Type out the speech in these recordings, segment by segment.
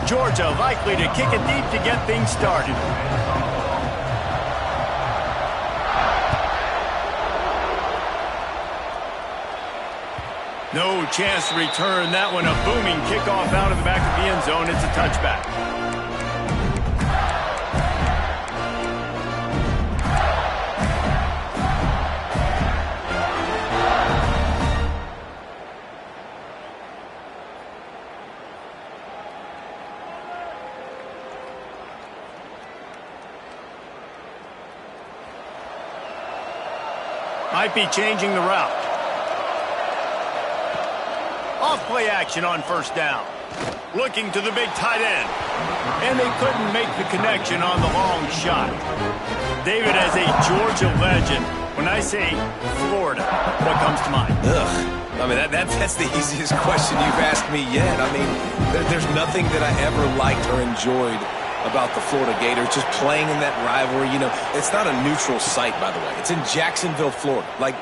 Georgia likely to kick it deep to get things started. No chance to return that one. A booming kickoff out of the back of the end zone. It's a touchback. Might be changing the route. Off play action on first down. Looking to the big tight end. And they couldn't make the connection on the long shot. David, as a Georgia legend, when I say Florida, what comes to mind? Ugh. I mean, that's the easiest question you've asked me yet. I mean, there's nothing that I ever liked or enjoyed about the Florida Gators, just playing in that rivalry. You know, it's not a neutral site, by the way. It's in Jacksonville, Florida. Like,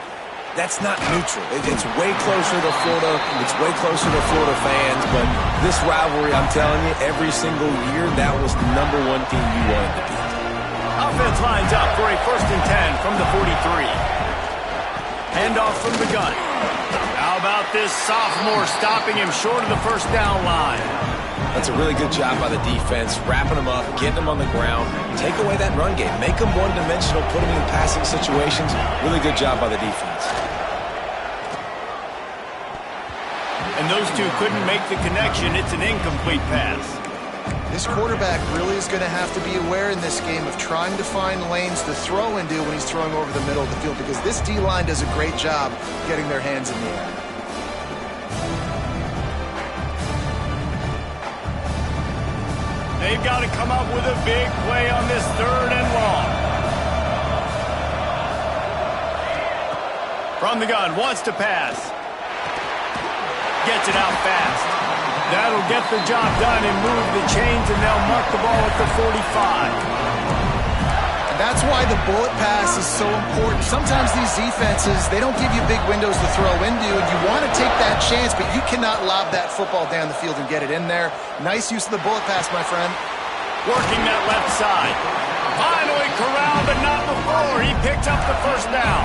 that's not neutral. It's way closer to Florida. It's way closer to Florida fans. But this rivalry, I'm telling you, every single year, that was the #1 team you wanted to beat. Offense lines up for a 1st and 10 from the 43. Handoff from the gun. How about this sophomore stopping him short of the first down line? That's a really good job by the defense, wrapping them up, getting them on the ground, take away that run game, make them one-dimensional, put them in passing situations. Really good job by the defense. And those two couldn't make the connection. It's an incomplete pass. This quarterback really is going to have to be aware in this game of trying to find lanes to throw into when he's throwing over the middle of the field, because this D-line does a great job getting their hands in the air. They've got to come up with a big play on this 3rd and long. From the gun, wants to pass. Gets it out fast. That'll get the job done and move the chains, and they'll mark the ball at the 45. And that's why the bullet pass is so important. Sometimes these defenses, they don't give you big windows to throw into, and you want to take that chance, but you cannot lob that football down the field and get it in there. Nice use of the bullet pass, my friend. Working that left side. Finally corralled, but not before. He picked up the first down.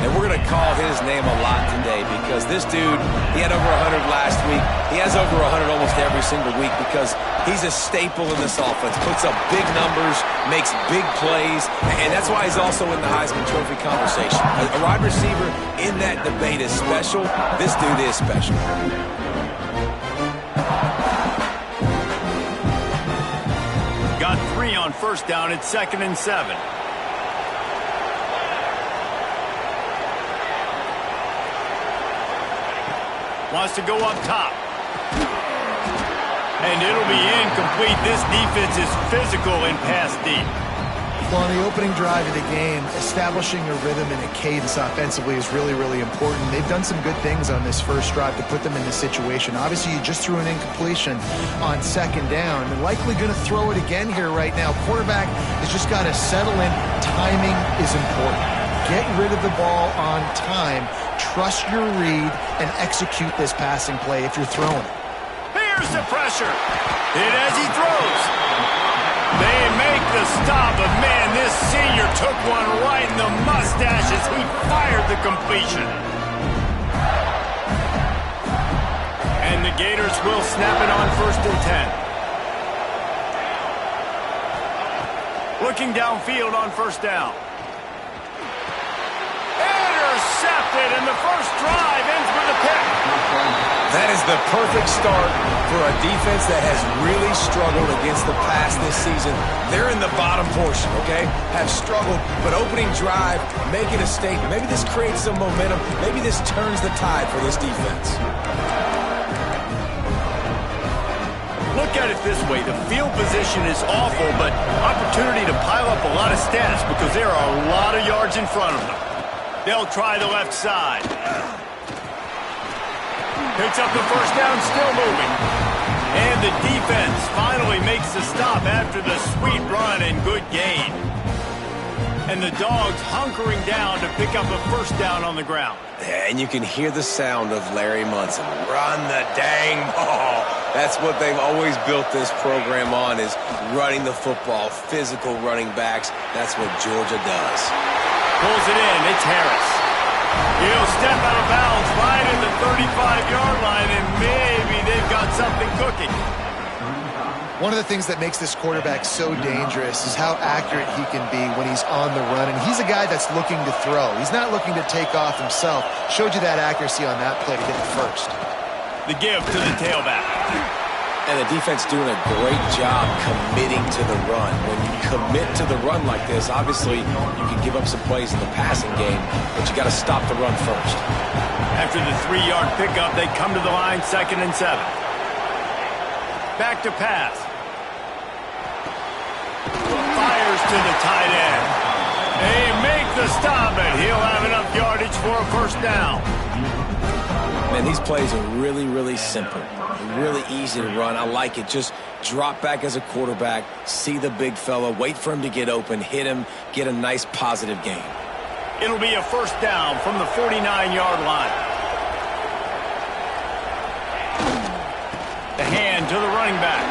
And we're going to call his name a lot today, because this dude, he had over 100 last week. He has over 100 almost every single week, because he's a staple in this offense. Puts up big numbers, makes big plays, and that's why he's also in the Heisman Trophy conversation. A wide receiver in that debate is special. This dude is special. Got 3 on first down. It's 2nd and 7. Wants to go up top. And it'll be incomplete. This defense is physical and pass deep. Well, on the opening drive of the game, establishing a rhythm and a cadence offensively is really, really important. They've done some good things on this first drive to put them in this situation. Obviously, you just threw an incompletion on 2nd down. They're likely going to throw it again here right now. Quarterback has just got to settle in. Timing is important. Get rid of the ball on time. Trust your read and execute this passing play if you're throwing it. Here's the pressure. Hit as he throws. They make the stop, but man, this senior took one right in the mustache as he fired the completion. And the Gators will snap it on 1st and 10. Looking downfield on first down. Intercepted, and the first drive ends with a pick. That is the perfect start for a defense that has really struggled against the pass this season. They're in the bottom portion, okay? Have struggled, but opening drive, making a statement. Maybe this creates some momentum. Maybe this turns the tide for this defense. Look at it this way. The field position is awful, but opportunity to pile up a lot of stats because there are a lot of yards in front of them. They'll try the left side. Picks up the first down, still moving. And the defense finally makes the stop after the sweet run and good gain. And the Dogs hunkering down to pick up a first down on the ground. And you can hear the sound of Larry Munson. Run the dang ball. That's what they've always built this program on, is running the football, physical running backs. That's what Georgia does. Pulls it in. It's Harris. He'll step out of bounds right at the 35-yard line, and maybe they've got something cooking. One of the things that makes this quarterback so dangerous is how accurate he can be when he's on the run. And he's a guy that's looking to throw. He's not looking to take off himself. Showed you that accuracy on that play to get the first. The give to the tailback. And the defense doing a great job committing to the run. When you commit to the run like this, obviously you can give up some plays in the passing game, but you got to stop the run first. After the 3-yard pickup, they come to the line, 2nd and 7. Back to pass. Fires to the tight end. They make the stop, and he'll have enough yardage for a first down. Man, these plays are really, really simple. Really easy to run. I like it. Just drop back as a quarterback, see the big fella, wait for him to get open, hit him, get a nice positive gain. It'll be a first down from the 49-yard line. The hand to the running back.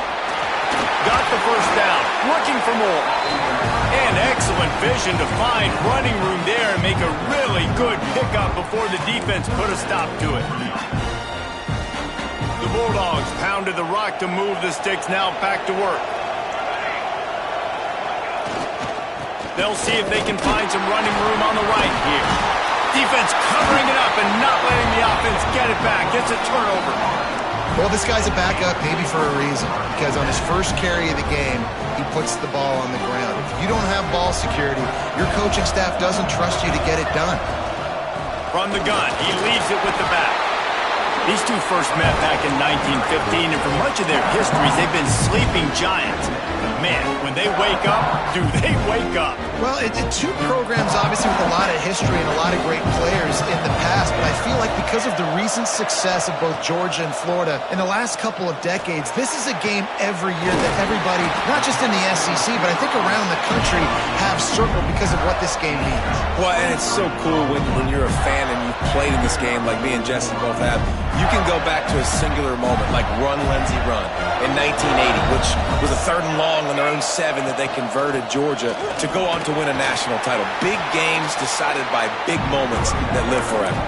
Got the first down. Looking for more. And excellent vision to find running room there and make a really good pickup before the defense put a stop to it. The Bulldogs pounded the rock to move the sticks. Now back to work. They'll see if they can find some running room on the right here. Defense covering it up and not letting the offense get it back. Gets a turnover. Well, this guy's a backup maybe for a reason, because on his first carry of the game, he puts the ball on the ground. If you don't have ball security, your coaching staff doesn't trust you to get it done. From the gun, he leaves it with the back. These two first met back in 1915, and for much of their histories, they've been sleeping giants. But man, when they wake up, do they wake up? Well, two programs obviously with a lot of history and a lot of great players in the past, but I feel like because of the recent success of both Georgia and Florida in the last couple of decades, this is a game every year that everybody, not just in the SEC, but I think around the country, have circled because of what this game means. Well, and it's so cool when you're a fan and you've played in this game like me and Jesse both have. You can go back to a singular moment like Run, Lindsey, Run in 1980, which was a 3rd and long on their own 7 that they converted Georgia to go on to win a national title. Big games decided by big moments that live forever.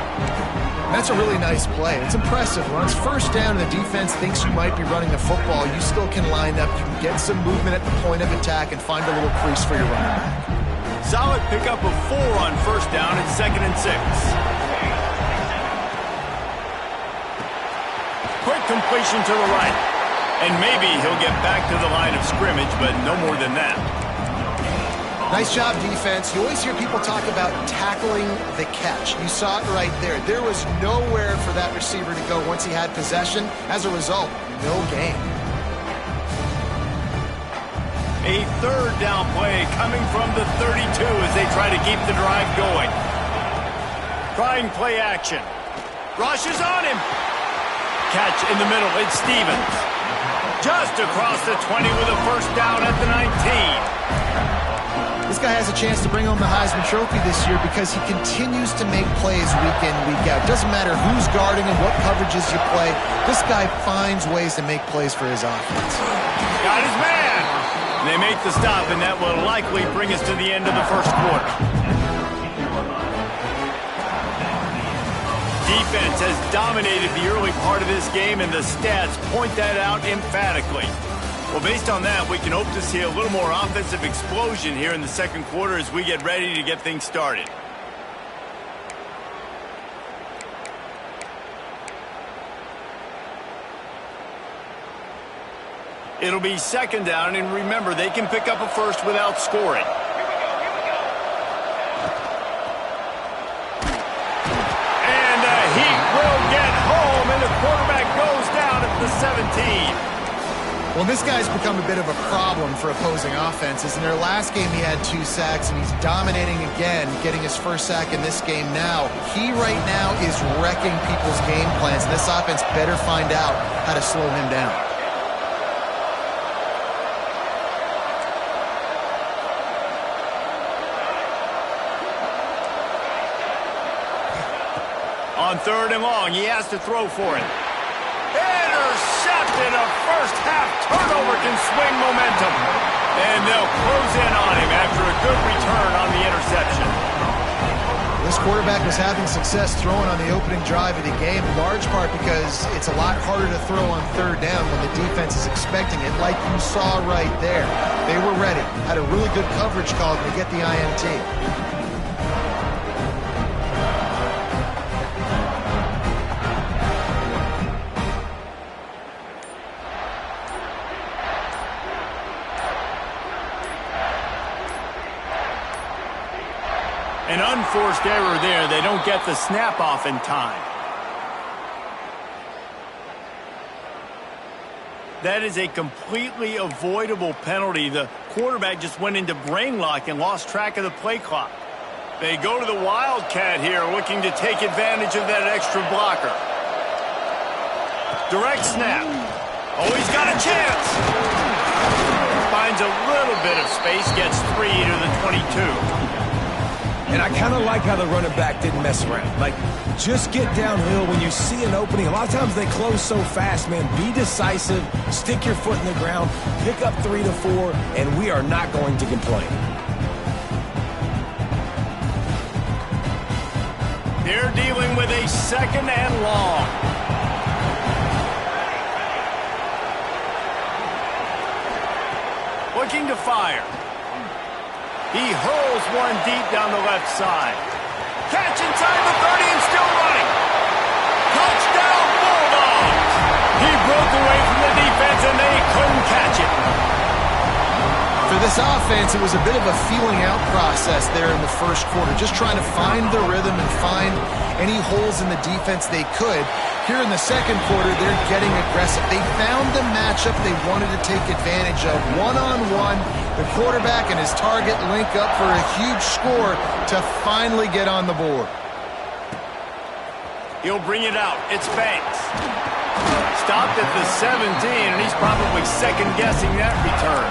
That's a really nice play. It's impressive. When it's first down and the defense thinks you might be running the football, you still can line up. You can get some movement at the point of attack and find a little crease for your running back. Solid pickup of 4 on first down and 2nd and 6. Quick completion to the right. And maybe he'll get back to the line of scrimmage, but no more than that. Nice job, defense. You always hear people talk about tackling the catch. You saw it right there. There was nowhere for that receiver to go once he had possession. As a result, no gain. A 3rd down play coming from the 32 as they try to keep the drive going. Trying play action. Rushes on him. Catch in the middle. It's Stevens. Just across the 20 with a first down at the 19. This guy has a chance to bring home the Heisman Trophy this year because he continues to make plays week in, week out. Doesn't matter who's guarding and what coverages you play. This guy finds ways to make plays for his offense. Got his man. And they make the stop, and that will likely bring us to the end of the first quarter. Defense has dominated the early part of this game, and the stats point that out emphatically. Well, based on that, we can hope to see a little more offensive explosion here in the second quarter as we get ready to get things started. It'll be 2nd down, and remember, they can pick up a first without scoring. And he will get home, and the quarterback goes down at the 17. Well, this guy's become a bit of a problem for opposing offenses. In their last game, he had 2 sacks, and he's dominating again, getting his first sack in this game now. He right now is wrecking people's game plans, and this offense better find out how to slow him down. On 3rd and long, he has to throw for it. Intercepted! intercepted. A first-half turnover can swing momentum. And they'll close in on him after a good return on the interception. This quarterback was having success throwing on the opening drive of the game, in large part because it's a lot harder to throw on third down when the defense is expecting it, like you saw right there. They were ready, had a really good coverage call to get the INT. An unforced error there. They don't get the snap off in time. That is a completely avoidable penalty. The quarterback just went into brain lock and lost track of the play clock. They go to the Wildcat here, looking to take advantage of that extra blocker. Direct snap. Oh, he's got a chance. Finds a little bit of space, gets 3 to the 22. And I kind of like how the running back didn't mess around. Like, just get downhill when you see an opening. A lot of times they close so fast, man. Be decisive, stick your foot in the ground, pick up 3 to 4, and we are not going to complain. They're dealing with a second and long. Looking to fire. He hurls one deep down the left side. Catch inside the 30 and still running. Touchdown Bulldogs! He broke away from the defense and they couldn't catch it. For this offense, it was a bit of a feeling out process there in the first quarter, just trying to find the rhythm and find any holes in the defense they could. Here in the second quarter, they're getting aggressive. They found the matchup they wanted to take advantage of. One-on-one, the quarterback and his target link up for a huge score to finally get on the board. He'll bring it out. It's Banks. Stopped at the 17, and he's probably second-guessing that return.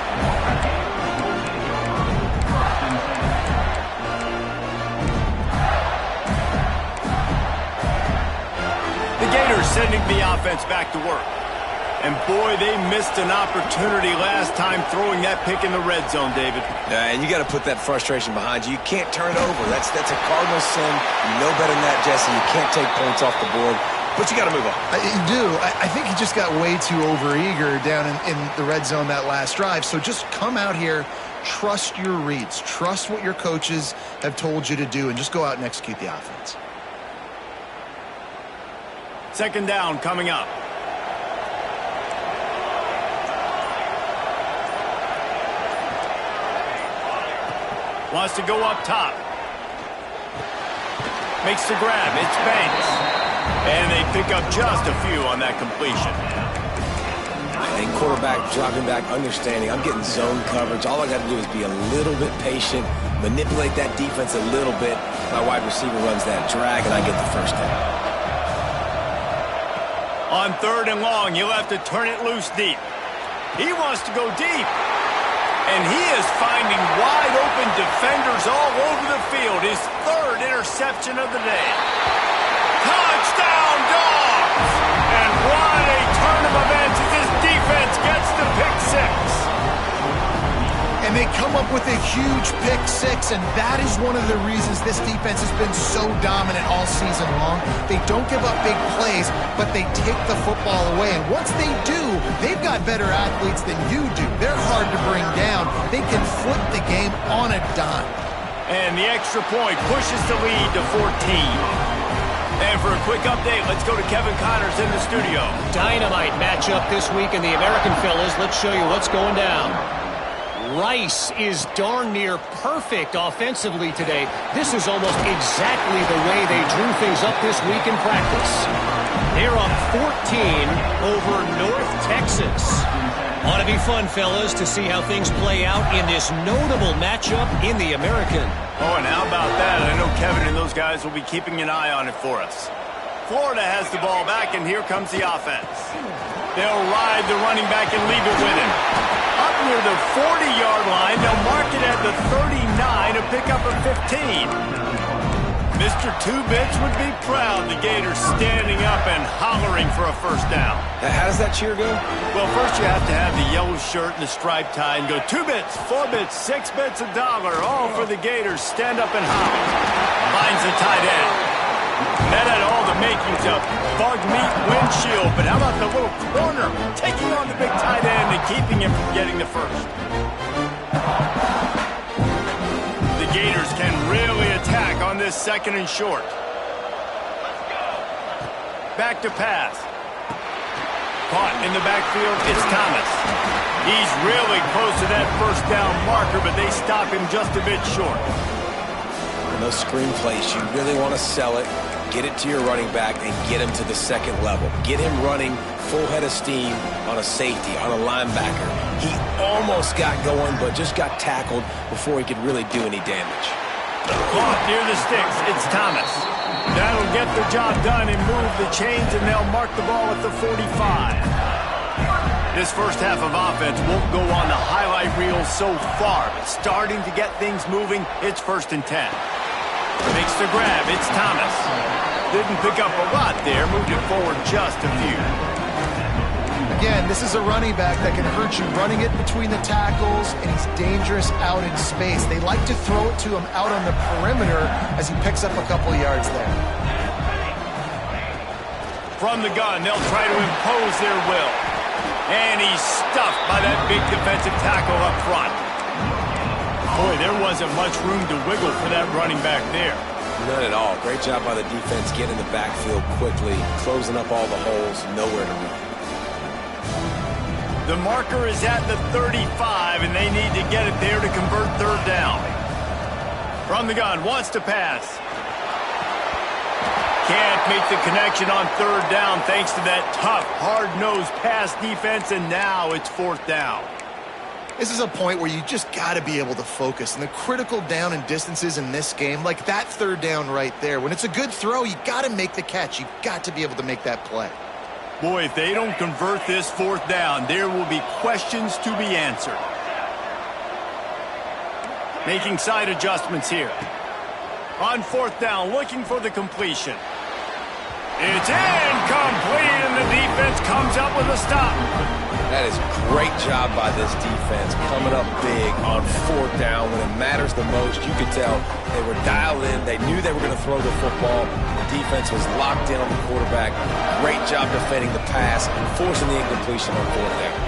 Sending the offense back to work. And boy, they missed an opportunity last time throwing that pick in the red zone, David. And you got to put that frustration behind you. You can't turn it over. That's a cardinal sin. You know better than that, Jesse. You can't take points off the board. But you got to move on. You do. I think he just got way too overeager down in the red zone that last drive. So just come out here, trust your reads, trust what your coaches have told you to do, and just go out and execute the offense. Second down coming up. Wants to go up top. Makes the grab. It's Banks. And they pick up just a few on that completion. And quarterback dropping back, understanding. I'm getting zone coverage. All I got to do is be a little bit patient, manipulate that defense a little bit. My wide receiver runs that drag, and I get the first down. On third and long, you'll have to turn it loose deep. He wants to go deep. And he is finding wide-open defenders all over the field. His third interception of the day. Touchdown, Dogs! And what a turn of events as his defense gets the pick six. And they come up with a huge pick six, and that is one of the reasons this defense has been so dominant all season long. They don't give up big plays, but they take the football away. And once they do, they've got better athletes than you do. They're hard to bring down. They can flip the game on a dime. And the extra point pushes the lead to 14. And for a quick update, let's go to Kevin Connors in the studio. Dynamite matchup this week in the American, fellas. Let's show you what's going down. Rice is darn near perfect offensively today. This is almost exactly the way they drew things up this week in practice. They're up 14 over North Texas. Ought to be fun, fellas, to see how things play out in this notable matchup in the American. Oh, and how about that? I know Kevin and those guys will be keeping an eye on it for us. Florida has the ball back, and here comes the offense. They'll ride the running back and leave it with him. Up near the 40-yard line, they'll mark it at the 39 to pick up a 15. Mr. Two-Bits would be proud. The Gators standing up and hollering for a first down. How does that cheer go? Well, first you have to have the yellow shirt and the striped tie and go 2 bits, 4 bits, 6 bits, $1, all for the Gators. Stand up and holler. Finds the tight end. That had all the makings of bug meat windshield, but how about the little corner taking on the big tight end and keeping him from getting the first? The Gators can really attack on this 2nd and short. Back to pass. Caught in the backfield, it's Thomas. He's really close to that first down marker, but they stop him just a bit short. In those screen plays, you really want to sell it, get it to your running back, and get him to the 2nd level. Get him running full head of steam on a safety, on a linebacker. He almost got going, but just got tackled before he could really do any damage. Caught near the sticks, it's Thomas. That'll get the job done and move the chains, and they'll mark the ball at the 45. This first half of offense won't go on the highlight reel so far, but starting to get things moving, it's 1st and 10. Makes the grab, it's Thomas. Didn't pick up a lot there, moved it forward just a few. Again, this is a running back that can hurt you running it between the tackles, and he's dangerous out in space. They like to throw it to him out on the perimeter as he picks up a couple yards there. From the gun, they'll try to impose their will. And he's stuffed by that big defensive tackle up front. Boy, there wasn't much room to wiggle for that running back there. None at all. Great job by the defense getting the backfield quickly, closing up all the holes, nowhere to run. The marker is at the 35, and they need to get it there to convert 3rd down. From the gun, wants to pass. Can't make the connection on 3rd down thanks to that tough, hard-nosed pass defense, and now it's 4th down. This is a point where you just got to be able to focus. And the critical down and distances in this game, like that 3rd down right there, when it's a good throw, you got to make the catch. You got to be able to make that play. Boy, if they don't convert this 4th down, there will be questions to be answered. Making side adjustments here. On 4th down, looking for the completion. It's incomplete, and the defense comes up with a stop. That is a great job by this defense, coming up big on 4th down when it matters the most. You could tell they were dialed in. They knew they were going to throw the football. The defense was locked in on the quarterback. Great job defending the pass and forcing the incompletion on 4th down.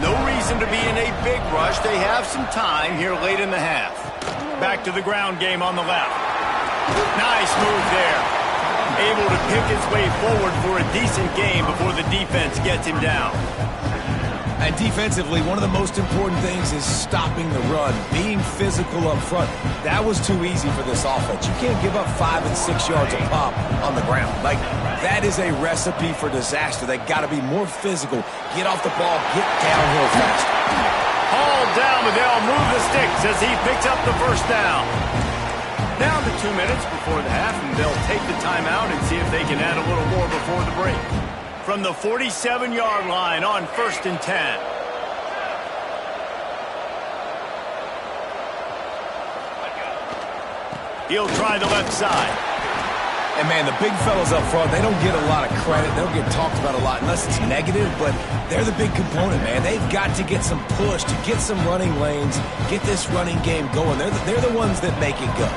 No reason to be in a big rush. They have some time here late in the half. Back to the ground game on the left. Nice move there. Able to pick his way forward for a decent game before the defense gets him down. And defensively, one of the most important things is stopping the run, being physical up front. That was too easy for this offense. You can't give up 5 and 6 yards a pop on the ground. Like, that is a recipe for disaster. They got to be more physical, get off the ball, get downhill faster. Hauled down, but they'll move the sticks as he picks up the first down. Down to 2 minutes before the half, and they'll take the timeout and see if they can add a little more before the break. From the 47-yard line on 1st and 10. He'll try the left side. And, man, the big fellas up front, they don't get a lot of credit. They don't get talked about a lot unless it's negative, but they're the big component, man. They've got to get some push, to get some running lanes, get this running game going. They're the ones that make it go.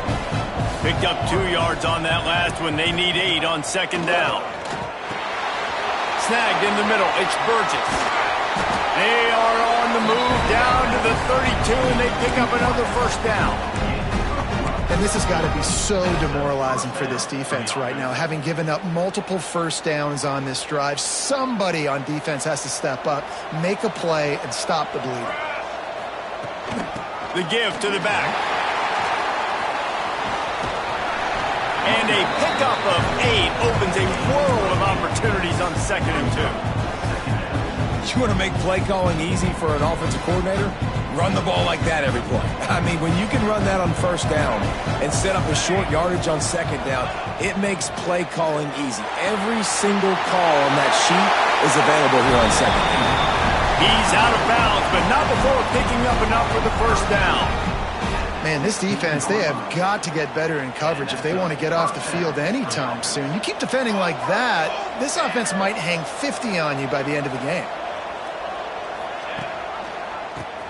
Picked up 2 yards on that last one. They need 8 on 2nd down. Snagged in the middle. It's Burgess. They are on the move down to the 32, and they pick up another first down. And this has got to be so demoralizing for this defense right now. Having given up multiple first downs on this drive, somebody on defense has to step up, make a play, and stop the bleeding. The give to the back. And a pickup of 8 opens a world of opportunities on 2nd and 2. You want to make play calling easy for an offensive coordinator? Run the ball like that every play. I mean, when you can run that on 1st down and set up a short yardage on 2nd down, it makes play calling easy. Every single call on that sheet is available here on 2nd down. He's out of bounds, but not before picking up enough for the first down. Man, this defense, they have got to get better in coverage if they want to get off the field anytime soon. You keep defending like that, this offense might hang 50 on you by the end of the game.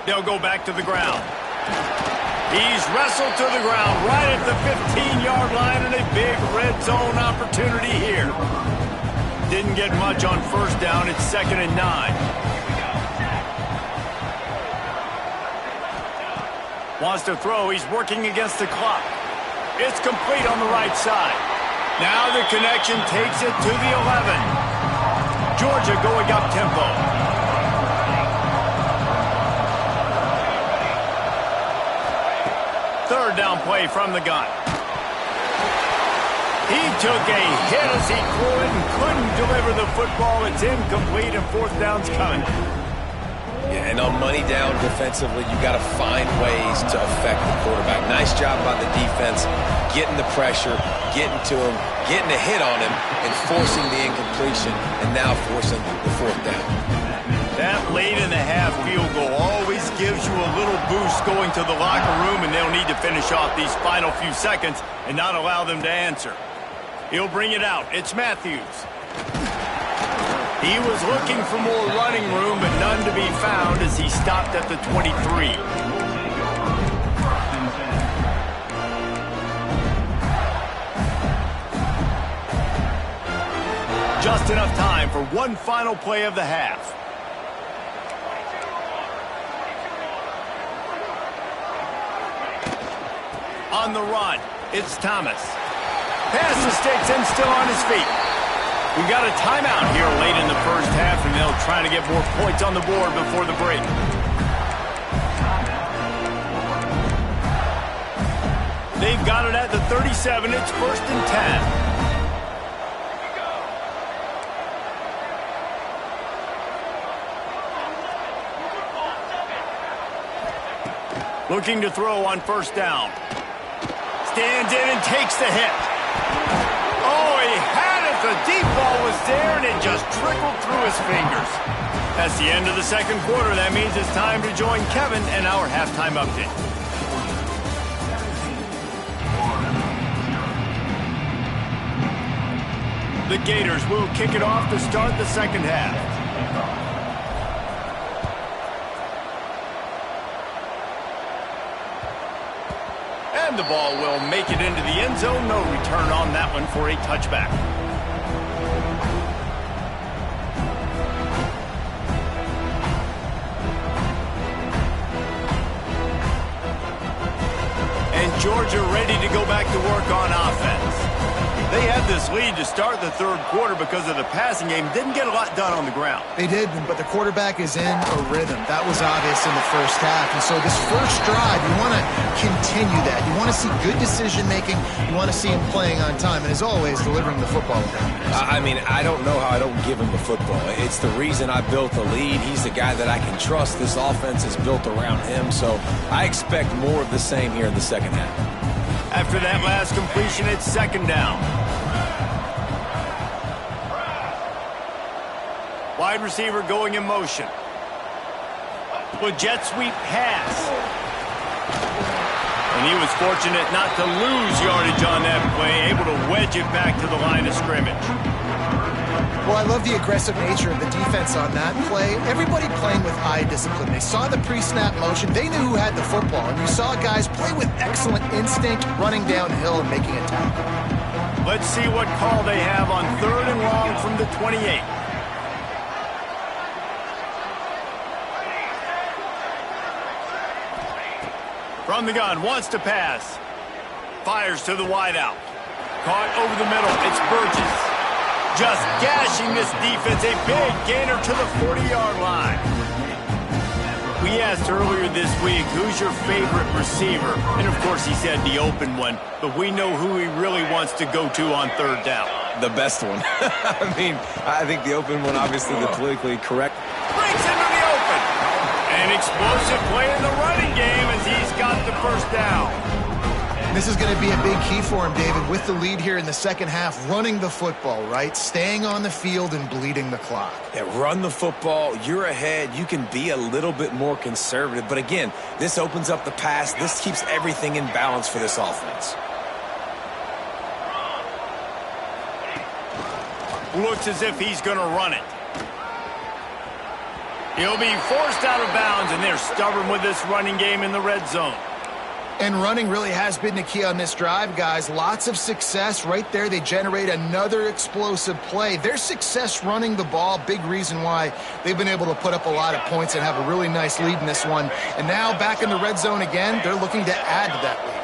They'll go back to the ground. He's wrestled to the ground right at the 15-yard line, and a big red zone opportunity here. Didn't get much on first down. It's 2nd and 9. Wants to throw. He's working against the clock. It's complete on the right side. Now the connection takes it to the 11. Georgia going up tempo. Third down play from the gun. He took a hit as he threw it and couldn't deliver the football. It's incomplete, and 4th down's coming. Yeah, and on money down defensively, you got to find ways to affect the quarterback. Nice job by the defense, getting the pressure, getting to him, getting a hit on him, and forcing the incompletion, and now forcing the 4th down. That late-in-the-half field goal always gives you a little boost going to the locker room, and they'll need to finish off these final few seconds and not allow them to answer. He'll bring it out. It's Matthews. He was looking for more running room, but none to be found as he stopped at the 23. Just enough time for one final play of the half. On the run, it's Thomas. Pass mistakes and still on his feet. We got a timeout here late in the first half, and they'll try to get more points on the board before the break. They've got it at the 37. It's 1st and 10. Looking to throw on 1st down. Stands in and takes the hit. Oh, he had it. The deep ball was there, and it just trickled through his fingers. That's the end of the 2nd quarter. That means it's time to join Kevin and our halftime update. The Gators will kick it off to start the 2nd half. And the ball will make it into the end zone. No return on that one for a touchback. And Georgia ready to go back to work on offense. They had this lead to start the 3rd quarter because of the passing game. Didn't get a lot done on the ground. They did, but the quarterback is in a rhythm. That was obvious in the first half. And so this first drive, you want to continue that. You want to see good decision-making. You want to see him playing on time. And as always, delivering the football. I mean, I don't know how I don't give him the football. It's the reason I built the lead. He's the guy that I can trust. This offense is built around him. So I expect more of the same here in the 2nd half. After that last completion, it's 2nd down. Wide receiver going in motion. With jet sweep pass. And he was fortunate not to lose yardage on that play, able to wedge it back to the line of scrimmage. Well, I love the aggressive nature of the defense on that play. Everybody playing with eye discipline. They saw the pre-snap motion. They knew who had the football. And you saw guys play with excellent instinct, running downhill and making a tackle. Let's see what call they have on 3rd and long from the 28. From the gun, wants to pass. Fires to the wideout. Caught over the middle. It's Burgess. Just gashing this defense. A big gainer to the 40-yard line. We asked earlier this week, who's your favorite receiver? And, of course, he said the open one. But we know who he really wants to go to on 3rd down. The best one. I mean, I think the open one, obviously the politically correct. Breaks into the open. An explosive play in the running game as he's got the 1st down. This is going to be a big key for him, David, with the lead here in the second half, running the football, right? Staying on the field and bleeding the clock. Yeah, run the football. You're ahead. You can be a little bit more conservative. But again, this opens up the pass. This keeps everything in balance for this offense. Looks as if he's going to run it. He'll be forced out of bounds, and they're stubborn with this running game in the red zone. And running really has been the key on this drive, guys. Lots of success right there. They generate another explosive play. Their success running the ball, big reason why they've been able to put up a lot of points and have a really nice lead in this one. And now back in the red zone again, they're looking to add to that lead.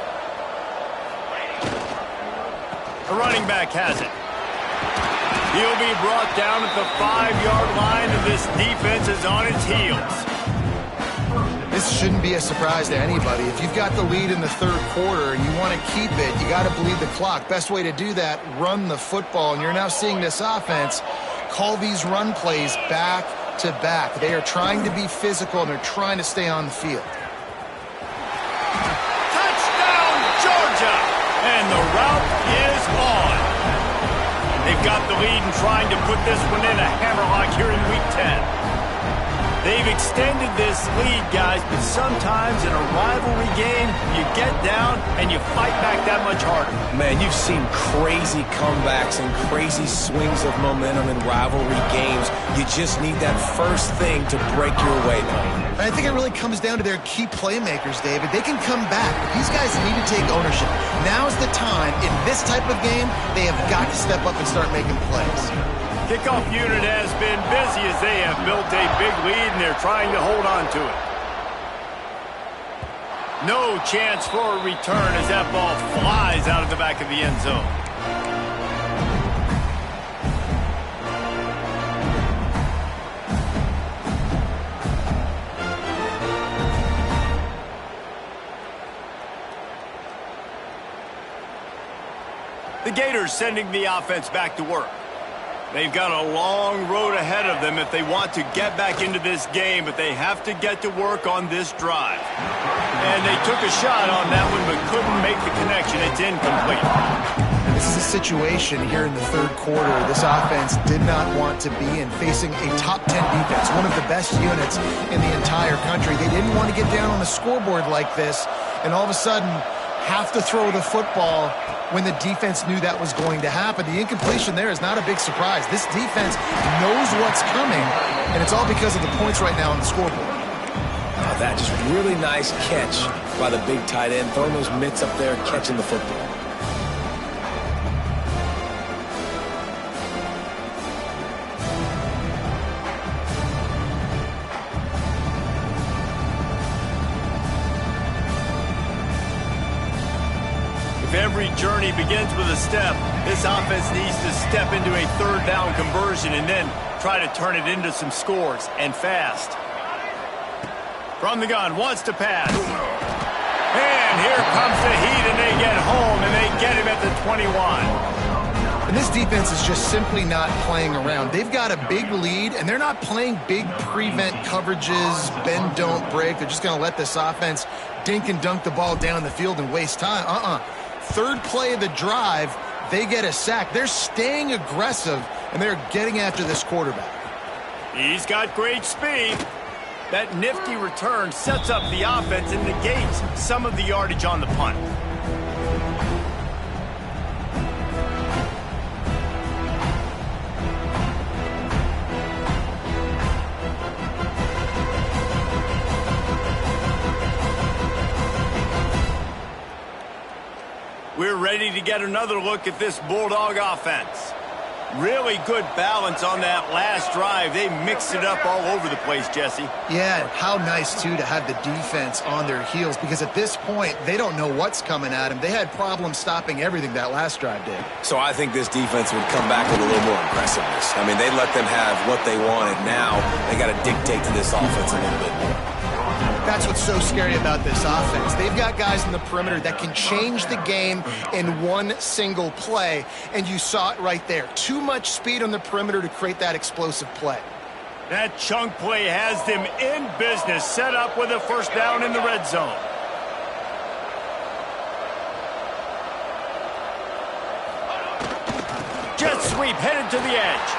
The running back has it. He'll be brought down at the 5-yard line, and this defense is on its heels. This shouldn't be a surprise to anybody. If you've got the lead in the third quarter and you want to keep it, you got to bleed the clock. Best way to do that, run the football. And you're now seeing this offense call these run plays back to back. They are trying to be physical, and they're trying to stay on the field. Touchdown, Georgia! And the route is on. They've got the lead and trying to put this one in a hammerlock here in Week 10. They've extended this lead, guys, but sometimes in a rivalry game, you get down and you fight back that much harder. Man, you've seen crazy comebacks and crazy swings of momentum in rivalry games. You just need that first thing to break your way, man. And I think it really comes down to their key playmakers, David. They can come back, but these guys need to take ownership. Now's the time. In this type of game, they have got to step up and start making plays. Kickoff unit has been busy as they have built a big lead, and they're trying to hold on to it. No chance for a return as that ball flies out of the back of the end zone. The Gators sending the offense back to work. They've got a long road ahead of them if they want to get back into this game, but they have to get to work on this drive. And they took a shot on that one, but couldn't make the connection. It's incomplete. This is a situation here in the third quarter this offense did not want to be in, facing a top 10 defense, one of the best units in the entire country. They didn't want to get down on the scoreboard like this, and all of a sudden have to throw the football when the defense knew that was going to happen. The incompletion there is not a big surprise. This defense knows what's coming, and it's all because of the points right now on the scoreboard. That just really nice catch by the big tight end, throwing those mitts up there, catching the football. If every journey begins with a step, this offense needs to step into a third down conversion and then try to turn it into some scores, and fast. From the gun, wants to pass. And here comes the heat, and they get home, and they get him at the 21. And this defense is just simply not playing around. They've got a big lead, and they're not playing big prevent coverages, bend, don't break. They're just going to let this offense dink and dunk the ball down the field and waste time. Third play of the drive, they get a sack. They're staying aggressive, and they're getting after this quarterback. He's got great speed. That nifty return sets up the offense and negates some of the yardage on the punt. We're ready to get another look at this Bulldog offense. Really good balance on that last drive. They mixed it up all over the place, Jesse. Yeah, how nice, too, to have the defense on their heels, because at this point, they don't know what's coming at them. They had problems stopping everything that last drive did. So I think this defense would come back with a little more aggressiveness. I mean, they let them have what they wanted. Now they got to dictate to this offense a little bit more. That's what's so scary about this offense. They've got guys in the perimeter that can change the game in one single play, and you saw it right there. Too much speed on the perimeter to create that explosive play. That chunk play has them in business, set up with a first down in the red zone. sweep headed to the edge.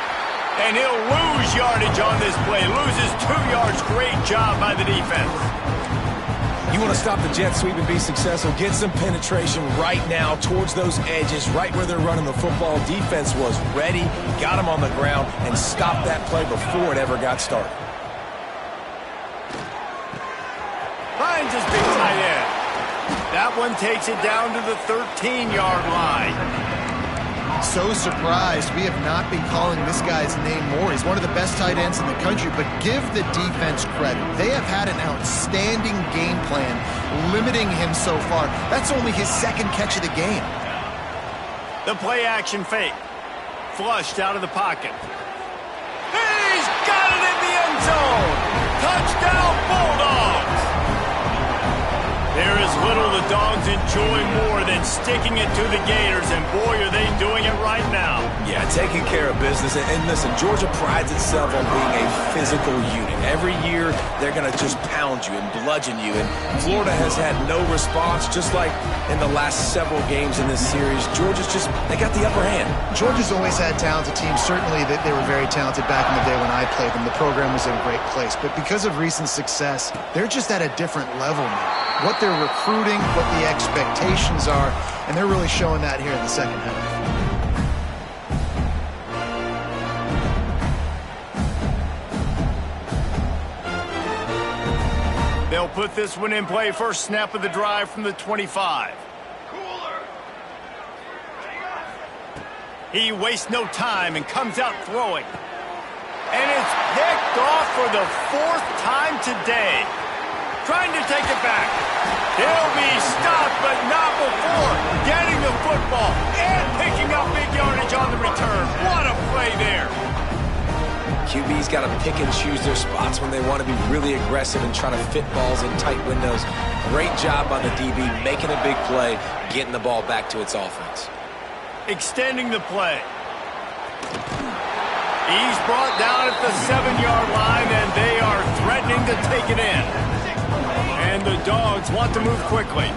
And he'll lose yardage on this play. Loses 2 yards. Great job by the defense. You want to stop the jet sweep and be successful, get some penetration right now towards those edges, right where they're running the football. Defense was ready, got him on the ground, and stopped that play before it ever got started. Finds his big tight end. That one takes it down to the 13-yard line. So surprised we have not been calling this guy's name more. He's one of the best tight ends in the country, but give the defense credit. They have had an outstanding game plan limiting him so far. That's only his 2nd catch of the game. The play action fake. Flushed out of the pocket. He's got it in the end zone. Touchdown Bulldogs. There is little the Dogs enjoy more than sticking it to the Gators, and boy, are they doing it right now. Yeah, taking care of business. And listen, Georgia prides itself on being a physical unit. Every year, they're going to just pound you and bludgeon you. And Florida has had no response, just like in the last several games in this series. Georgia's just, they got the upper hand. Georgia's always had talented teams. Certainly, they were very talented back in the day when I played them. The program was in a great place. But because of recent success, they're just at a different level now. What they're recruiting, what the expectations are, and they're really showing that here in the second half. They'll put this one in play. First snap of the drive from the 25. He wastes no time and comes out throwing. And it's picked off for the 4th time today. Trying to take it back. He'll be stopped, but not before getting the football and picking up big yardage on the return. What a play there. QB's got to pick and choose their spots when they want to be really aggressive and trying to fit balls in tight windows. Great job by the DB, making a big play, getting the ball back to its offense. Extending the play. He's brought down at the 7-yard line, and they are threatening to take it in. And the Dogs want to move quickly.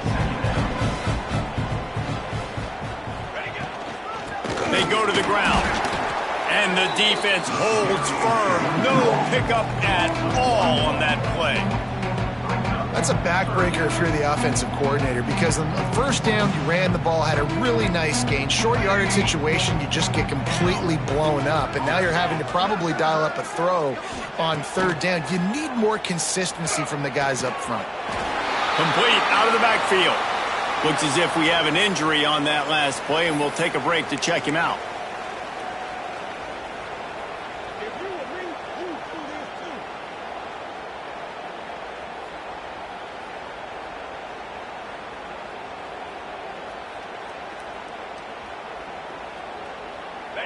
They go to the ground. And the defense holds firm. No pickup at all on that play. That's a backbreaker if you're the offensive coordinator, because on the first down, you ran the ball, had a really nice gain. Short yardage situation, you just get completely blown up. And now you're having to probably dial up a throw on 3rd down. You need more consistency from the guys up front. Complete out of the backfield. Looks as if we have an injury on that last play, and we'll take a break to check him out.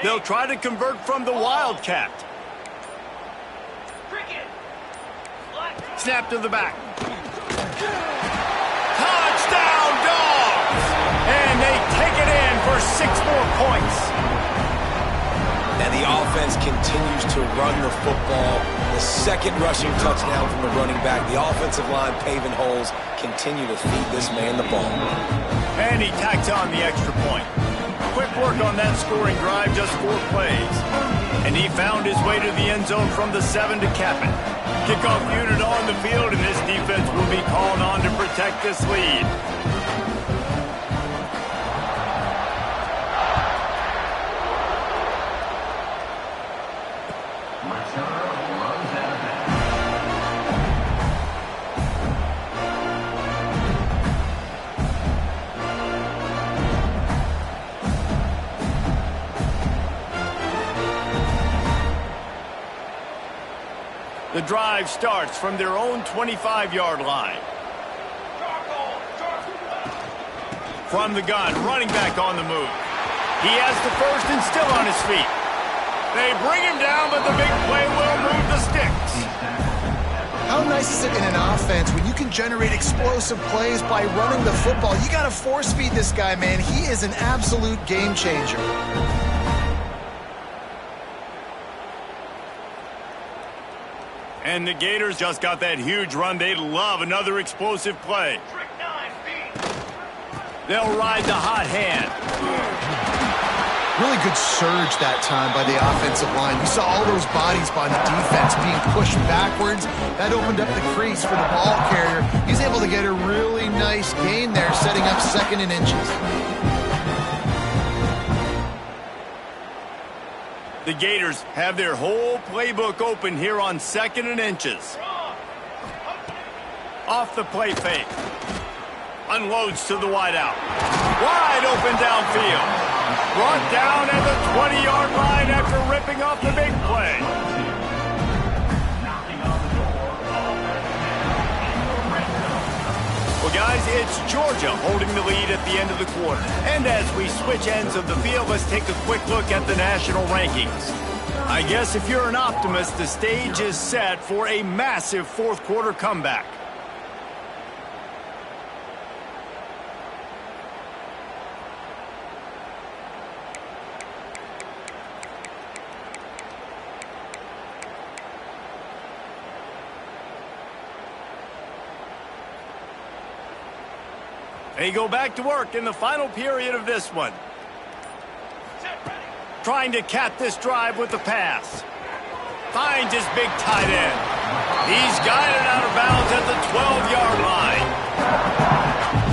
They'll try to convert from the Wildcat. Snap to the back. Touchdown, Dogs! And they take it in for 6 more points. And the offense continues to run the football. The 2nd rushing touchdown from the running back. The offensive line paving holes. Continue to feed this man the ball. And he tacks on the extra point. Quick work on that scoring drive, just 4 plays. And he found his way to the end zone from the 7 to cap it. Kickoff unit on the field, and this defense will be called on to protect this lead. The drive starts from their own 25-yard line. From the gun, running back on the move. He has the first and still on his feet. They bring him down, but the big play will move the sticks. How nice is it in an offense when you can generate explosive plays by running the football? You got to force feed this guy, man. He is an absolute game changer. And the Gators just got that huge run. They love another explosive play. They'll ride the hot hand. Really good surge that time by the offensive line. You saw all those bodies by the defense being pushed backwards. That opened up the crease for the ball carrier. He's able to get a really nice gain there, setting up 2nd and inches. The Gators have their whole playbook open here on 2nd and inches. Off the play fake. Unloads to the wideout. Wide open downfield. Brought down at the 20-yard line after ripping off the big play. Well, guys, it's Georgia holding the lead at the end of the quarter. And as we switch ends of the field, let's take a quick look at the national rankings. I guess if you're an optimist, the stage is set for a massive fourth-quarter comeback. They go back to work in the final period of this one. Trying to cap this drive with the pass. Finds his big tight end. He's guided out of bounds at the 12-yard line.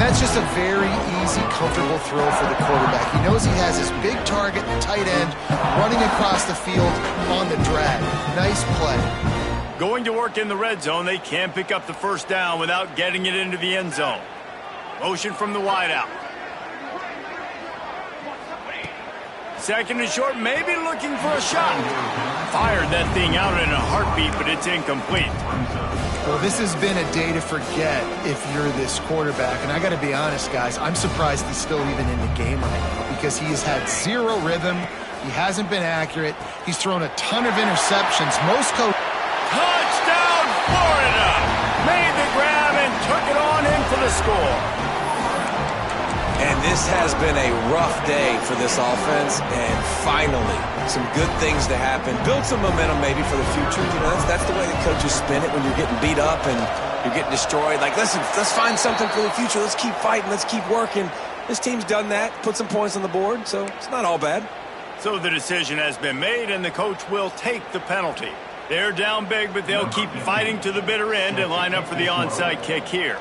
That's just a very easy, comfortable throw for the quarterback. He knows he has his big target, tight end, running across the field on the drag. Nice play. Going to work in the red zone, they can't pick up the first down without getting it into the end zone. Motion from the wideout. 2nd and short, maybe looking for a shot. Fired that thing out in a heartbeat, but it's incomplete. Well, this has been a day to forget if you're this quarterback. And I got to be honest, guys, I'm surprised he's still even in the game right now because he has had 0 rhythm. He hasn't been accurate. He's thrown a ton of interceptions. Most coaches... Touchdown, Florida! Made the grab and took it on in for the score. And this has been a rough day for this offense, and finally, some good things to happen. Build some momentum maybe for the future. You know, that's the way the coaches spin it when you're getting beat up and you're getting destroyed. Like, listen, let's find something for the future. Let's keep fighting. Let's keep working. This team's done that, put some points on the board, so it's not all bad. So the decision has been made, and the coach will take the penalty. They're down big, but they'll keep fighting to the bitter end and line up for the onside kick here.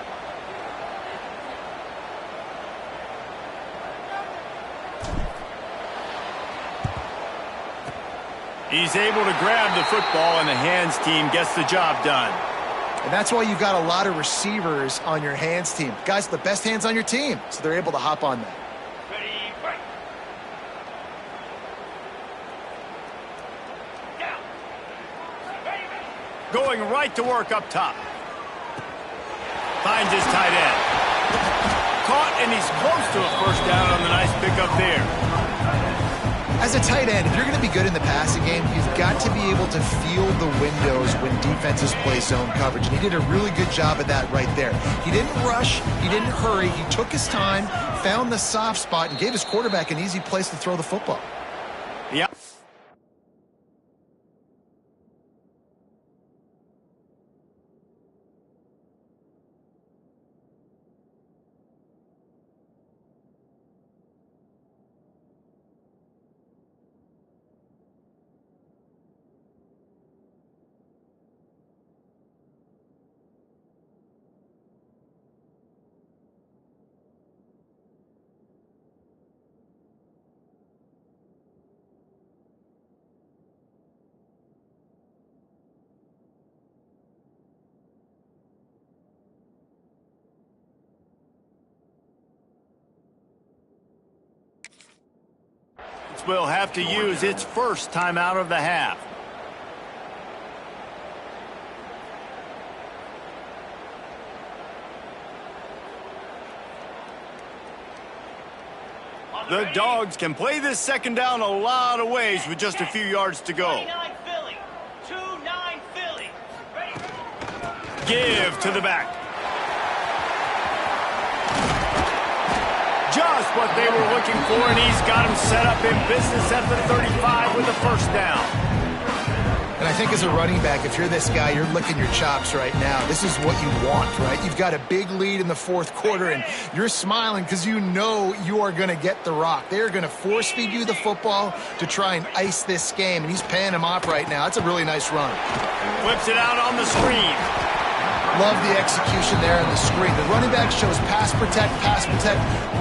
He's able to grab the football, and the hands team gets the job done. And that's why you've got a lot of receivers on your hands team. Guys, the best hands on your team, so they're able to hop on that. Ready, fight. Down. Going right to work up top. Finds his tight end. Caught, and he's close to a first down on the nice pickup there. As a tight end, if you're going to be good in the passing game, you've got to be able to feel the windows when defenses play zone coverage. And he did a really good job of that right there. He didn't rush. He didn't hurry. He took his time, found the soft spot, and gave his quarterback an easy place to throw the football. Yeah. Will have to use its first timeout of the half. The Dogs can play this second down a lot of ways with just a few yards to go. 29 Philly. 2-9 Philly. Ready. Give to the back. Just what they were looking for, and he's got him set up in business at the 35 with the first down. And I think as a running back, if you're this guy, you're licking your chops right now. This is what you want, right? You've got a big lead in the fourth quarter, and you're smiling because you know you are going to get the rock. They're going to force feed you the football to try and ice this game, and he's paying him off right now. That's a really nice run. Flips it out on the screen. Love the execution there on the screen. The running back shows pass protect,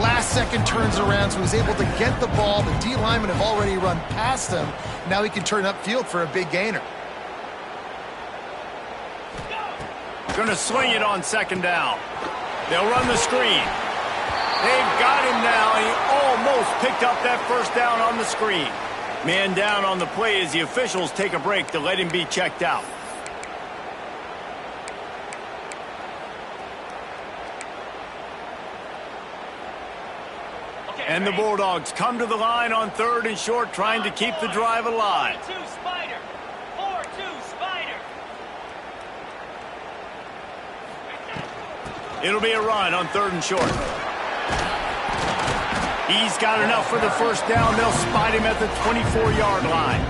last second turns around, so he's able to get the ball. The D linemen have already run past him. Now he can turn upfield for a big gainer. Going to sling it on second down. They'll run the screen. They've got him now. He almost picked up that first down on the screen. Man down on the play as the officials take a break to let him be checked out. And the Bulldogs come to the line on 3rd and short, trying to keep the drive alive. 4-2 Spider. 4-2 Spider. It'll be a run on 3rd and short. He's got enough for the first down. They'll spot him at the 24-yard line.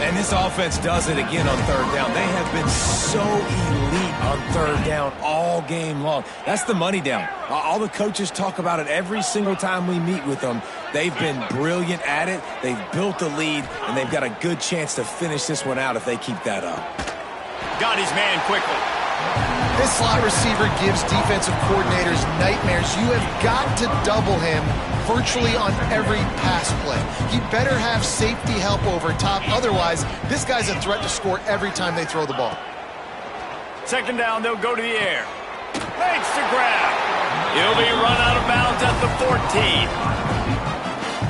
And this offense does it again on 3rd down. They have been so elite on 3rd down all game long. That's the money down. All the coaches talk about it every single time we meet with them. They've been brilliant at it. They've built the lead, and they've got a good chance to finish this one out if they keep that up. Got his man quickly. This slot receiver gives defensive coordinators nightmares. You have got to double him virtually on every pass play. He better have safety help over top. Otherwise, this guy's a threat to score every time they throw the ball. Second down, they'll go to the air. Makes the grab. He'll be run out of bounds at the 14.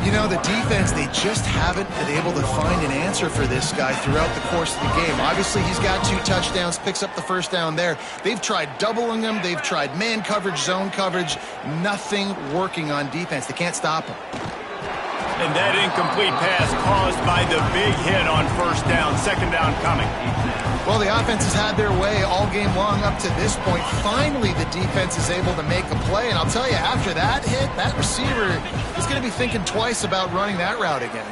You know, the defense, they just haven't been able to find an answer for this guy throughout the course of the game. Obviously, he's got 2 touchdowns, picks up the first down there. They've tried doubling him. They've tried man coverage, zone coverage. Nothing working on defense. They can't stop him. And that incomplete pass caused by the big hit on first down. Second down coming. Well, the offense has had their way all game long up to this point. Finally, the defense is able to make a play. And I'll tell you, after that hit, that receiver is going to be thinking twice about running that route again.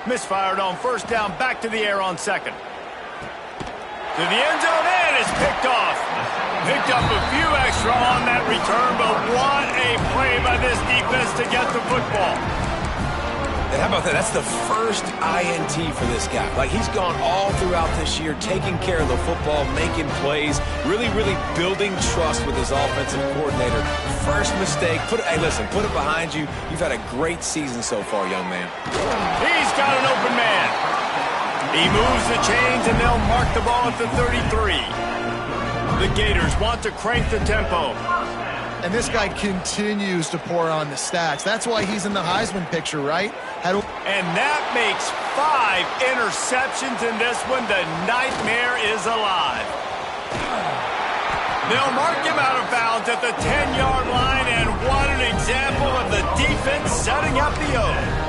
Misfired on first down, back to the air on second. To the end zone, and it's picked off. Picked up a few extra on that return, but what a play by this defense to get the football. And how about that? That's the first INT for this guy. Like, he's gone all throughout this year, taking care of the football, making plays, really building trust with his offensive coordinator. First mistake, hey, listen, put it behind you. You've had a great season so far, young man. He's got an open man. He moves the chains, and they'll mark the ball at the 33. The Gators want to crank the tempo. And this guy continues to pour on the stats. That's why he's in the Heisman picture, right? And that makes 5 interceptions in this one. The nightmare is alive. They'll mark him out of bounds at the 10-yard line, and what an example of the defense setting up the O.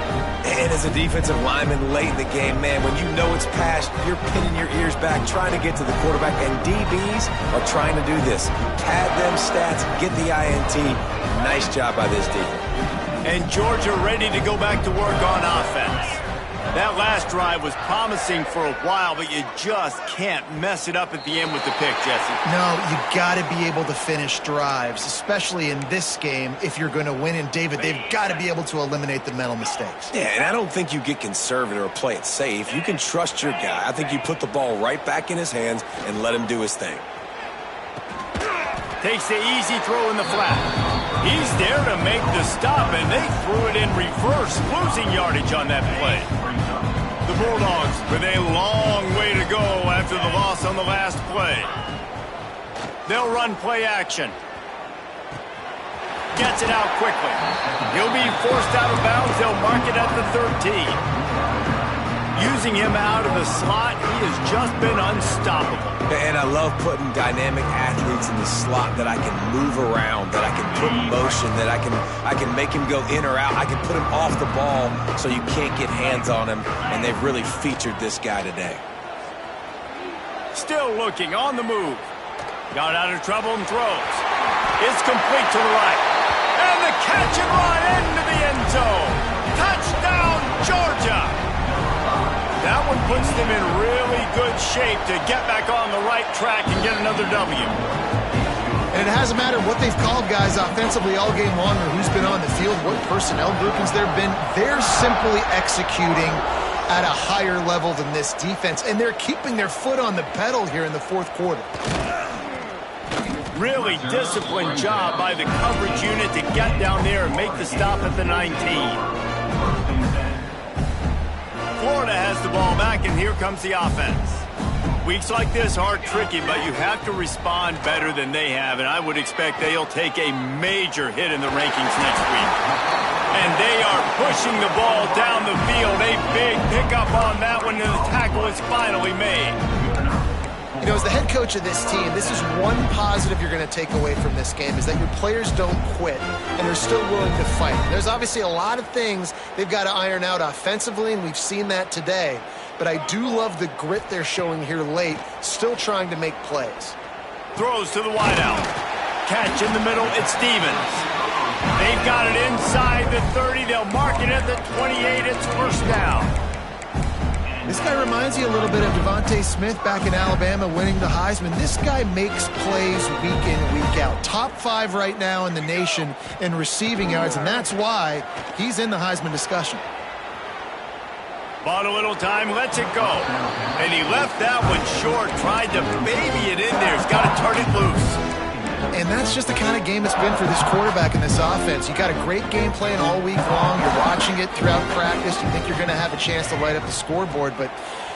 And as a defensive lineman late in the game, man, when you know it's past, you're pinning your ears back, trying to get to the quarterback, and DBs are trying to do this. Pad them stats, get the INT. Nice job by this D. And Georgia ready to go back to work on offense. That last drive was promising for a while, but you just can't mess it up at the end with the pick, Jesse. No, you got to be able to finish drives, especially in this game if you're going to win. And, David, they've got to be able to eliminate the mental mistakes. Yeah, and I don't think you get conservative or play it safe. You can trust your guy. I think you put the ball right back in his hands and let him do his thing. Takes the easy throw in the flat. He's there to make the stop, and they threw it in reverse, losing yardage on that play. The Bulldogs with a long way to go after the loss on the last play. They'll run play action. Gets it out quickly. He'll be forced out of bounds. They'll mark it at the 13. Using him out of the slot, he has just been unstoppable. And I love putting dynamic athletes in the slot that I can move around, that I can put in motion, that I can make him go in or out. I can put him off the ball so you can't get hands on him, and they've really featured this guy today. Still looking on the move. Got out of trouble and throws. It's complete to the right. And the catch and run into the end zone. Touchdown, Georgia. That one puts them in really good shape to get back on the right track and get another W. And it hasn't mattered what they've called guys offensively all game long or who's been on the field, what personnel groupings there have been. They're simply executing at a higher level than this defense, and they're keeping their foot on the pedal here in the fourth quarter. Really disciplined job by the coverage unit to get down there and make the stop at the 19. Florida has the ball back, and here comes the offense. Weeks like this are tricky, but you have to respond better than they have, and I would expect they'll take a major hit in the rankings next week. And they are pushing the ball down the field. A big pickup on that one, and the tackle is finally made. You know, as the head coach of this team, this is one positive you're going to take away from this game, is that your players don't quit and are still willing to fight. There's obviously a lot of things they've got to iron out offensively, and we've seen that today. But I do love the grit they're showing here late, still trying to make plays. Throws to the wideout. Catch in the middle, it's Stevens. They've got it inside the 30. They'll mark it at the 28. It's first down. This guy reminds you a little bit of Devontae Smith back in Alabama winning the Heisman. This guy makes plays week in, week out. Top 5 right now in the nation in receiving yards, and that's why he's in the Heisman discussion. Bought a little time, lets it go. And he left that one short, tried to baby it in there. He's got to turn it loose. And that's just the kind of game it's been for this quarterback in this offense. You got a great game plan all week long. You're watching it throughout practice. You think you're going to have a chance to light up the scoreboard, but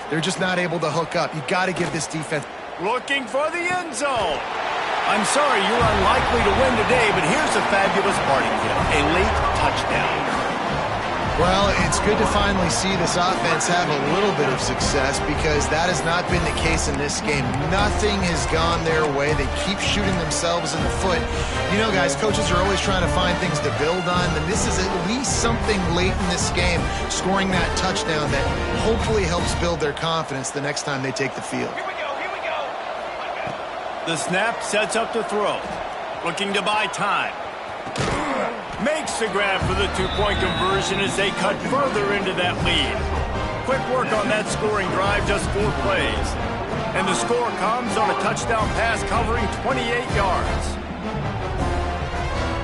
they're just not able to hook up. You got to give this defense. Looking for the end zone. I'm sorry, you're unlikely to win today, but here's a fabulous parting gift. A late touchdown. Well, it's good to finally see this offense have a little bit of success, because that has not been the case in this game. Nothing has gone their way. They keep shooting themselves in the foot. You know, guys, coaches are always trying to find things to build on, and this is at least something late in this game, scoring that touchdown that hopefully helps build their confidence the next time they take the field. Here we go, here we go. The snap sets up the throw. Looking to buy time. Makes the grab for the two-point conversion as they cut further into that lead. Quick work on that scoring drive, just 4 plays. And the score comes on a touchdown pass covering 28 yards.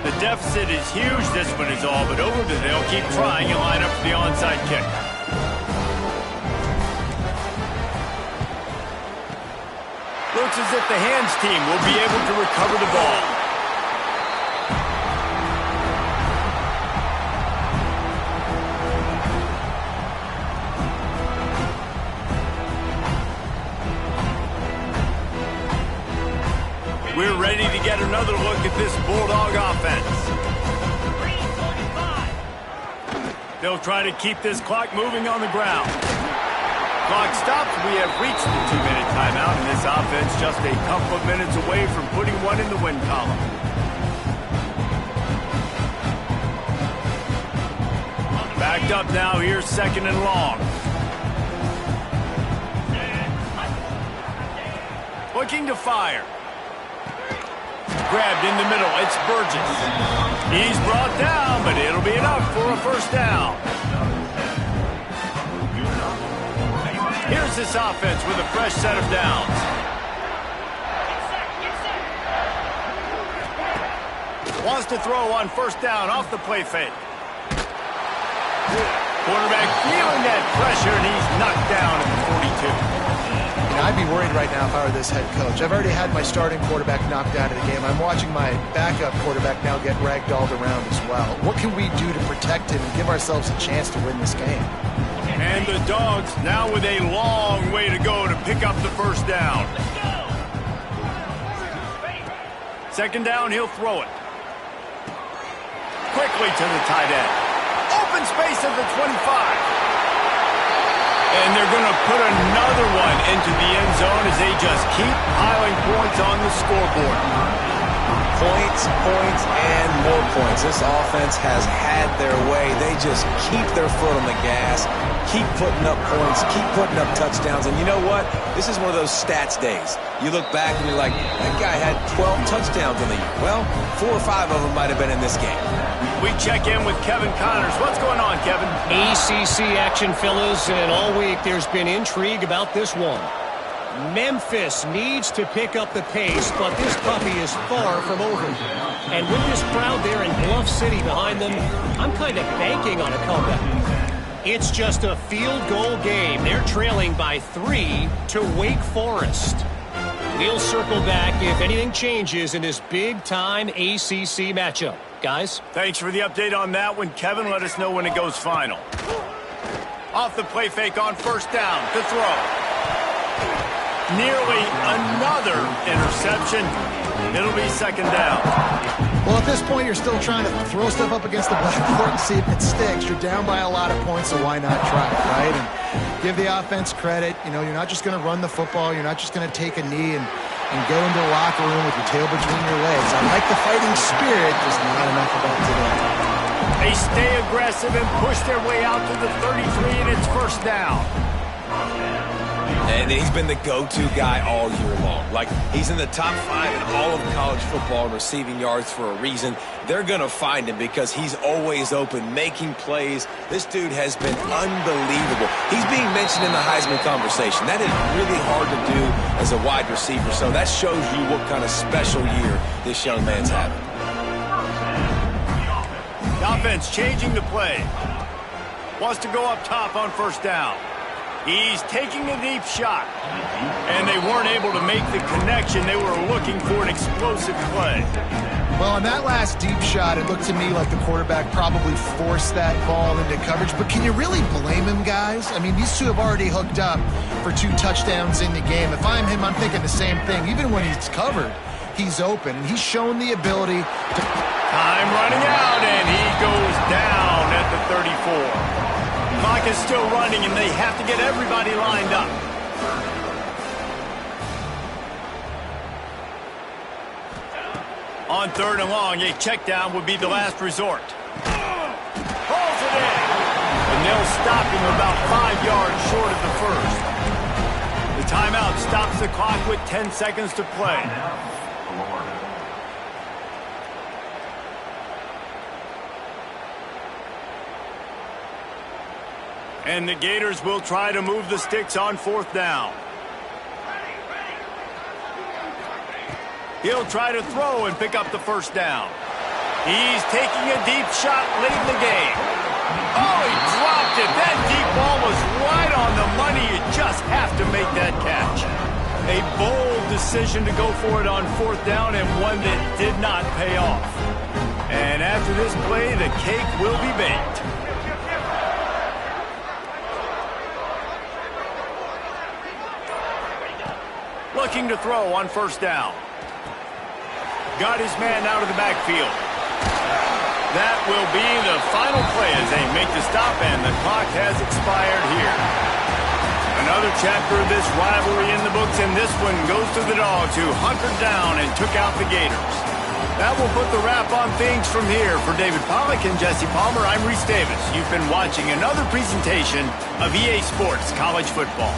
The deficit is huge, this one is all but over, but they'll keep trying and line up for the onside kick. Looks as if the hands team will be able to recover the ball. We're ready to get another look at this Bulldog offense. 3:25. They'll try to keep this clock moving on the ground. Clock stops. We have reached the 2-minute timeout, and this offense just a couple of minutes away from putting one in the win column. Backed up now. Here's second and long. Looking to fire. Grabbed in the middle, it's Burgess. He's brought down, but it'll be enough for a first down. Here's this offense with a fresh set of downs. Wants to throw on first down off the play fake. Quarterback feeling that pressure, and he's knocked down at the 42. I'd be worried right now if I were this head coach. I've already had my starting quarterback knocked out of the game. I'm watching my backup quarterback now get ragdolled around as well. What can we do to protect him and give ourselves a chance to win this game? And the Dogs now with a long way to go to pick up the first down. Second down, he'll throw it. Quickly to the tight end. Open space at the 25. And they're going to put another one into the end zone as they just keep piling points on the scoreboard. Points, points, and more points. This offense has had their way. They just keep their foot on the gas, keep putting up points, keep putting up touchdowns. And you know what? This is one of those stats days. You look back and you're like, that guy had 12 touchdowns in the year. Well, 4 or 5 of them might have been in this game. We check in with Kevin Connors. What's going on, Kevin? ACC action, fellas, and all week there's been intrigue about this one. Memphis needs to pick up the pace, but this puppy is far from over. And with this crowd there in Bluff City behind them, I'm kind of banking on a comeback. It's just a field goal game. They're trailing by 3 to Wake Forest. We'll circle back if anything changes in this big-time ACC matchup. Guys? Thanks for the update on that one, Kevin. Let us know when it goes final. Off the play fake on first down to throw. Nearly another interception. It'll be second down. Well, at this point, you're still trying to throw stuff up against the blackboard and see if it sticks. You're down by a lot of points, so why not try it, right? And give the offense credit. You know, you're not just going to run the football. You're not just going to take a knee and go into the locker room with your tail between your legs. I like the fighting spirit, just not enough of that today. They stay aggressive and push their way out to the 33, and it's first down. And he's been the go-to guy all year long. Like, he's in the top 5 in all of college football in receiving yards for a reason. They're going to find him because he's always open, making plays. This dude has been unbelievable. He's being mentioned in the Heisman conversation. That is really hard to do as a wide receiver, so that shows you what kind of special year this young man's having. The offense changing the play. Wants to go up top on first down. He's taking a deep shot. And they weren't able to make the connection. They were looking for an explosive play. Well, on that last deep shot, it looked to me like the quarterback probably forced that ball into coverage. But can you really blame him, guys? I mean, these two have already hooked up for 2 touchdowns in the game. If I'm him, I'm thinking the same thing. Even when he's covered, he's open. And he's shown the ability to... Time running out, and he goes down at the 34. Clock is still running, and they have to get everybody lined up. On third and long, a check down would be the last resort. Pulls it in. And they'll stop him about 5 yards short of the first. The timeout stops the clock with 10 seconds to play. And the Gators will try to move the sticks on fourth down. He'll try to throw and pick up the first down. He's taking a deep shot late in the game. Oh, he dropped it. That deep ball was right on the money. You just have to make that catch. A bold decision to go for it on fourth down, and one that did not pay off. And after this play, the cake will be baked. Looking to throw on first down. Got his man out of the backfield. That will be the final play as they make the stop, and the clock has expired here. Another chapter of this rivalry in the books, and this one goes to the Dogs, who hunkered down and took out the Gators. That will put the wrap on things from here. For David Pollack and Jesse Palmer, I'm Reese Davis. You've been watching another presentation of EA Sports College Football.